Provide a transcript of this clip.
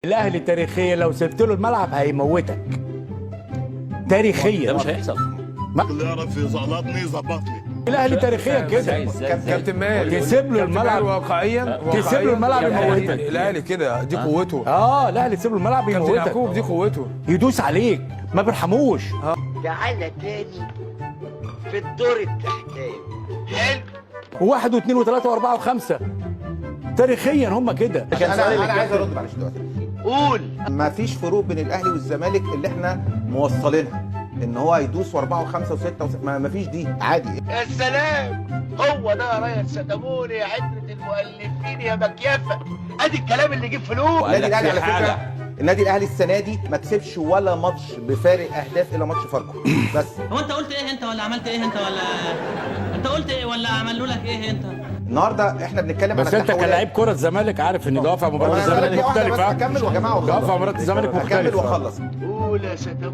الاهلي تاريخيا لو سبت له الملعب هيموتك تاريخيا. ده مش هيحصل. اللي يعرف يظبطني يظبطني. الاهلي تاريخيا كده كابتن ماهر تسيب له الملعب واقعيا تسيب له الملعب يموتك. الاهلي كده دي قوته. الاهلي تسيب له الملعب كابتن يموتك، يعقوب دي قوته. يدوس عليك ما بيرحموش. تعالى تاني في الدور التحتاني. حلو. وواحد واثنين وثلاثة وأربعة وخمسة تاريخيا هم كده. انا عايز ارد معلش دلوقتي. قول. ما فيش فروق بين الاهلي والزمالك اللي احنا موصلينها ان هو هيدوس واربعه وخمسه وسته ما فيش دي عادي. يا سلام، هو ده يا ريس ستاموني يا عدة المؤلفين يا مكيفة. ادي الكلام اللي يجيب فلوس. النادي الاهلي على فكره النادي الاهلي السنه دي ما كسبش ولا ماتش بفارق اهداف الا ماتش فاركو بس. هو انت قلت ايه انت ولا عملت ايه انت ولا انت قلت ايه ولا عملوا لك ايه انت؟ النهارده احنا بنتكلم بس انت كلاعب كره الزمالك عارف ان دوافع مباراه الزمالك مختلفه. اكمل ويا جماعه دوافع مباراه الزمالك اكمل مختلفه. واخلص. قول يا ستاموني.